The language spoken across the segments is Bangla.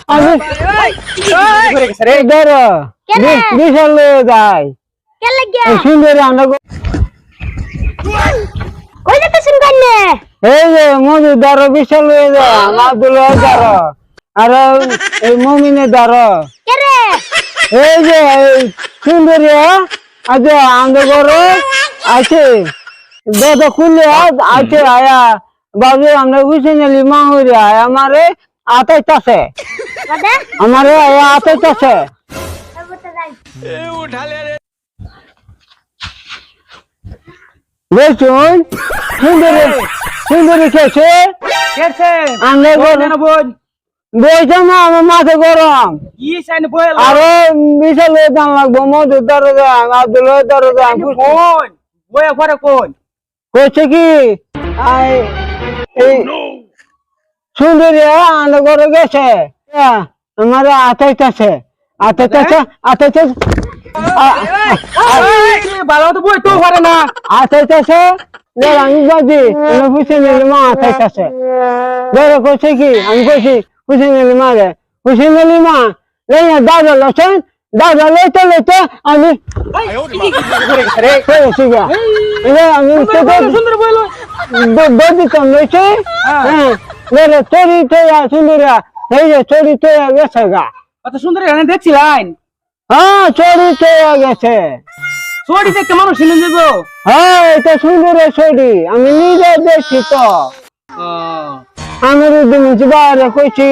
আমি ধরো বিশাল যাই সুন্দর আমরা কই যেতেছেন কান্নে? এই যে মজুর ধরো বিশাল হয়ে যায় আব্দুল ধরো আর এই মমিনে ধরো কে রে? এই যে সুন্দরী আজ আমাদের ঘরে আছে দাদা খুললে আছে আয়া বাবু আমরা বুঝে নিলি মা হইরে আমারে আতাইতাছে দাদা আমারে আয়া আতাইতাছে দেখুন সুন্দরী সুন্দরী খেয়েছে আমরা বইছে না আমার মাথা গরম আরো বিশাল দাম লাগবো মজুর দরজা আব্দুল দরজা কইছে কি এই সুন্দরী আমাদের ঘরে গেছে আমার আতাইতাছে আতাইতাছে আতাইতাছে ভালো তো বই তো পারে না আতাইতাছে আমি বাজি বুঝে নিলি মা আতাইতাছে ধরো কইছে কি আমি কইছি বুঝে নিলি মা রে বুঝে নিলি মা দাদা লছেন দাদা লইতে লইতে আমি করেছি গা আমি সুন্দর বইলো দিতাম লইছে হ্যাঁ ধরো চড়ি তৈয়া সুন্দরা এই যে চড়ি তৈয়া গেছে গা কত সুন্দর এখানে দেখছি লাইন হ্যাঁ চড়ি তৈয়া গেছে চড়ি দেখতে মানুষ এনে দেবো হ্যাঁ এটা সুন্দরের চড়ি আমি নিজে দেখছি তো আমির উদ্দিন মুন্সিবারে কইছি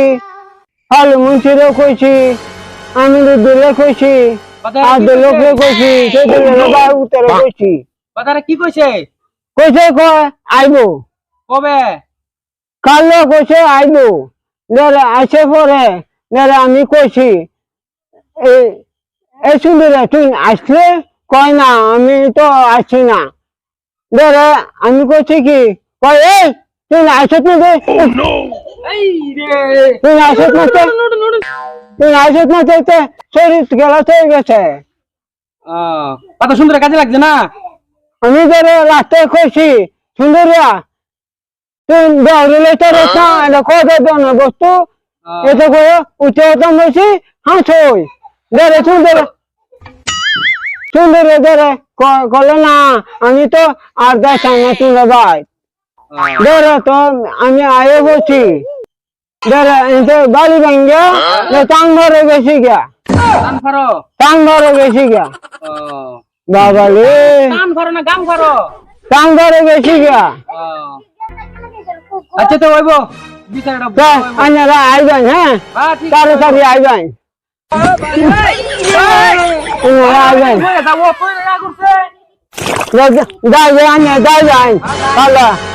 হালু মুন্সিরে কইছি আমির উদ্দিনে কইছি আব্দুল লোকরে কইছি সেদিন বাই উত্তরে কইছি কথাটা কি কইছে কইছে কয় আইবো কবে কালো কইছে আইবো ধরে আসে পরে ধরে আমি কইছি এই সুন্দরে তুই আসলে কয় না আমি তো আসছি না ধরে আমি কইছি কি কয় এই তুই আসত না দে তুই আসত না তুই আসত না চাইতে শরীর গেলা হয়ে গেছে কত সুন্দর কাজে লাগছে না আমি ধরে রাস্তায় কইছি সুন্দরিয়া তুই দৌড়লে তো রেখা এটা কত ধরনের বস্তু এটা করে উঠে হতাম বলছি হাঁসই ধরে সুন্দরে ধরে করলে না আমি তো আর দেখাই না সুন্দর ভাই ধরে তো আমি আয়ে বলছি ধরে বাড়ি ভাঙ্গা টাং ধরে গেছি গা টাং ধরে গেছি গা বাবালে টাং ধরে গেছি গা আচ্ছা তো হইব আপনারা আইবেন হ্যাঁ তাড়াতাড়ি আইবেন আইবেন যাই যাই যাই যাই